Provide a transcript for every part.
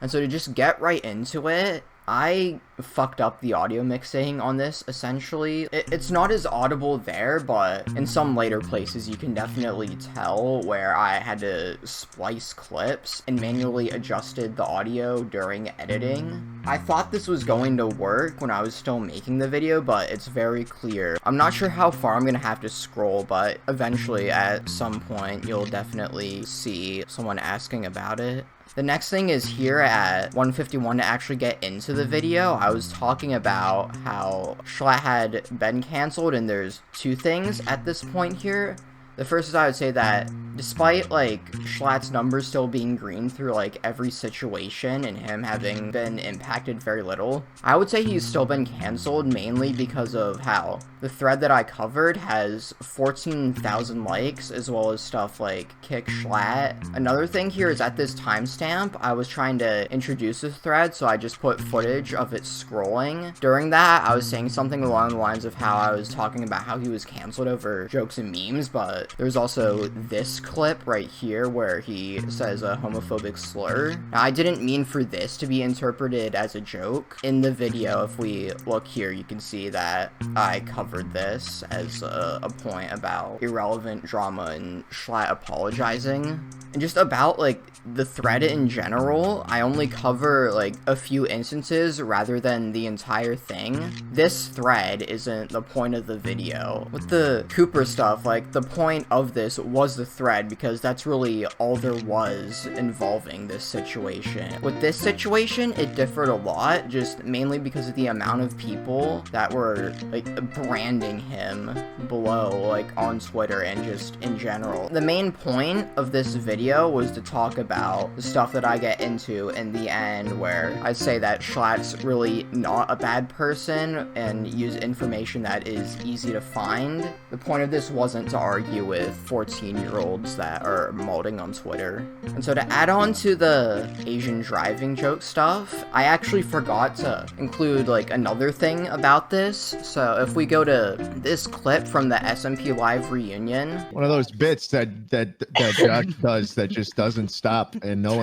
And so to just get right into it, I fucked up the audio mixing on this, essentially. It's not as audible there, but in some later places you can definitely tell where I had to splice clips and manually adjusted the audio during editing. I thought this was going to work when I was still making the video, but it's very clear. I'm not sure how far I'm gonna have to scroll, but eventually at some point you'll definitely see someone asking about it. The next thing is here at 151 to actually get into the video. I was talking about how Jschlatt had been canceled, and there's two things at this point here. The first is I would say that despite, like, Jschlatt's numbers still being green through, like, every situation and him having been impacted very little, I would say he's still been canceled mainly because of how the thread that I covered has 14,000 likes, as well as stuff like Kick Jschlatt. Another thing here is at this timestamp, I was trying to introduce this thread, so I just put footage of it scrolling. During that, I was saying something along the lines of how I was talking about how he was canceled over jokes and memes, but there's also this clip right here where he says a homophobic slur. Now, I didn't mean for this to be interpreted as a joke. In the video, if we look here, you can see that I covered this as a point about irrelevant drama and Jschlatt apologizing. And just about, like, the thread in general, I only cover, like, a few instances rather than the entire thing. This thread isn't the point of the video. With the Cooper stuff, like, the point of this was the thread, because that's really all there was involving this situation. With this situation, it differed a lot, just mainly because of the amount of people that were, like, branding him below, like, on Twitter and just in general. The main point of this video was to talk about the stuff that I get into in the end, where I say that Jschlatt's really not a bad person and use information that is easy to find. The point of this wasn't to argue with 14-year-olds that are molding on Twitter. And so to add on to the Asian driving joke stuff, I actually forgot to include, like, another thing about this. So if we go to this clip from the SMP Live reunion, one of those bits that Josh does that just doesn't stop, and no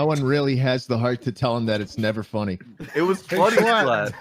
one really has the heart to tell him that it's never funny. It was funny. Go up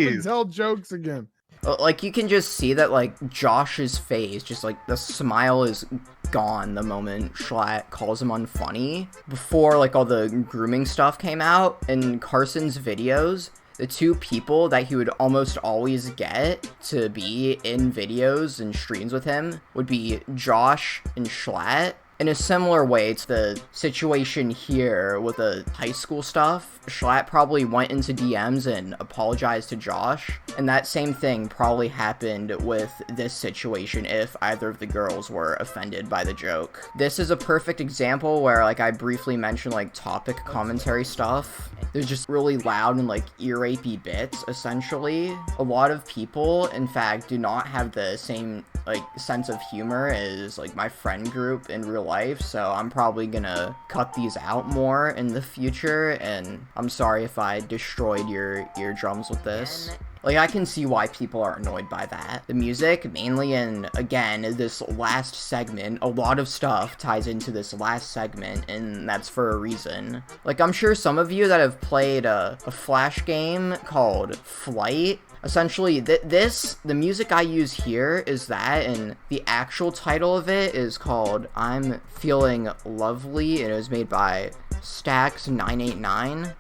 and tell jokes again. like, you can just see that, like, Josh's face, just, like, the smile is gone the moment Jschlatt calls him unfunny. Before, like, all the grooming stuff came out, in Carson's videos, the two people that he would almost always get to be in videos and streams with him would be Josh and Jschlatt. In a similar way to the situation here with the high school stuff, Jschlatt probably went into DMs and apologized to Josh, and that same thing probably happened with this situation if either of the girls were offended by the joke. This is a perfect example where, like, I briefly mentioned, like, topic commentary stuff. There's just really loud and, like, ear-rapey bits, essentially. A lot of people, in fact, do not have the same, like, sense of humor as, like, my friend group in real life, so I'm probably gonna cut these out more in the future, and I'm sorry if I destroyed your eardrums with this. Like, I can see why people are annoyed by that. The music, mainly in, again, this last segment, a lot of stuff ties into this last segment, and that's for a reason. Like, I'm sure some of you that have played a Flash game called Flight, essentially, the music I use here is that, and the actual title of it is called I'm Feeling Lovely, and it was made by Stax989.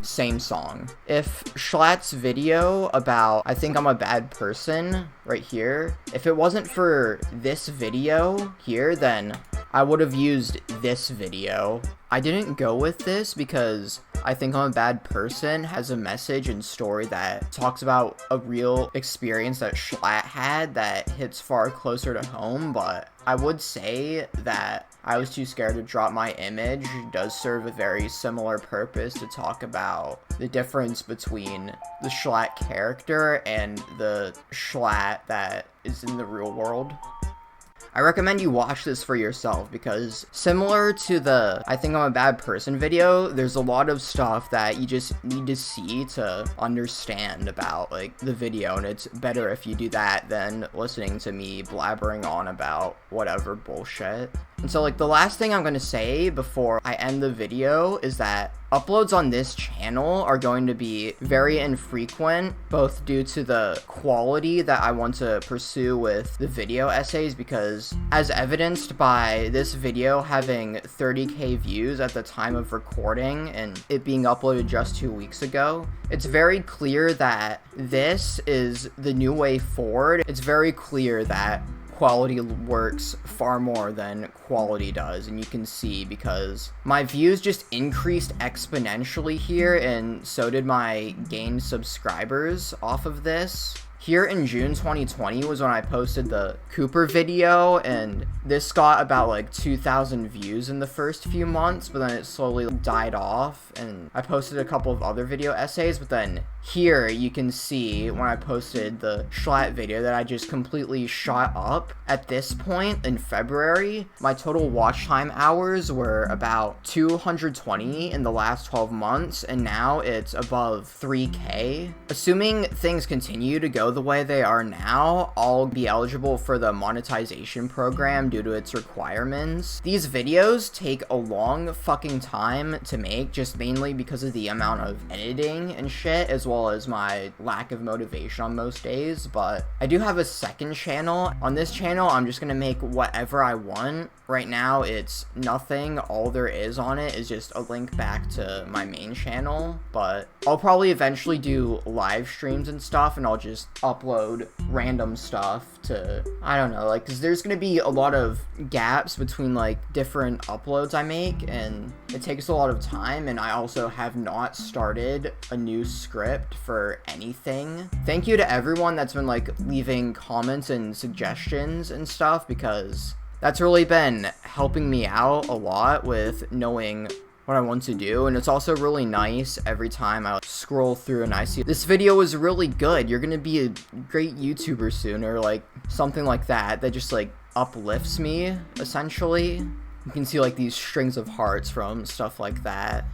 Same song. If Jschlatt's video about I think I'm a bad person right here, if it wasn't for this video here, then I would have used this video. I didn't go with this because I think I'm a bad person has a message and story that talks about a real experience that Jschlatt had that hits far closer to home, but I would say that I Was Too Scared to Drop My Image does serve a very similar purpose to talk about the difference between the Jschlatt character and the Jschlatt that is in the real world. I recommend you watch this for yourself because similar to the I think I'm a bad person video, there's a lot of stuff that you just need to see to understand about like the video, and it's better if you do that than listening to me blabbering on about whatever bullshit. And so like the last thing I'm going to say before I end the video is that uploads on this channel are going to be very infrequent, both due to the quality that I want to pursue with the video essays, because as evidenced by this video having 30k views at the time of recording and it being uploaded just 2 weeks ago, it's very clear that this is the new way forward. It's very clear that quality works far more than quality does, and you can see because my views just increased exponentially here, and so did my gained subscribers off of this. Here in June 2020 was when I posted the Cooper video, and this got about like 2,000 views in the first few months, but then it slowly died off, and I posted a couple of other video essays, but then here you can see when I posted the Jschlatt video that I just completely shot up. At this point in February, my total watch time hours were about 220 in the last 12 months, and now it's above 3k. Assuming things continue to go the way they are now, I'll be eligible for the monetization program due to its requirements. These videos take a long fucking time to make, just mainly because of the amount of editing and shit, as well as my lack of motivation on most days. But I do have a second channel. On this channel, I'm just gonna make whatever I want. Right now, it's nothing. All there is on it is just a link back to my main channel, but I'll probably eventually do live streams and stuff, and I'll just upload random stuff to, I don't know, like, because there's gonna be a lot of gaps between, like, different uploads I make, and it takes a lot of time, and I also have not started a new script for anything. Thank you to everyone that's been, like, leaving comments and suggestions and stuff, because that's really been helping me out a lot with knowing what I want to do, and it's also really nice every time I scroll through and I see this video was really good, you're gonna be a great YouTuber soon, or like something like that, that just like uplifts me essentially. You can see like these strings of hearts from stuff like that.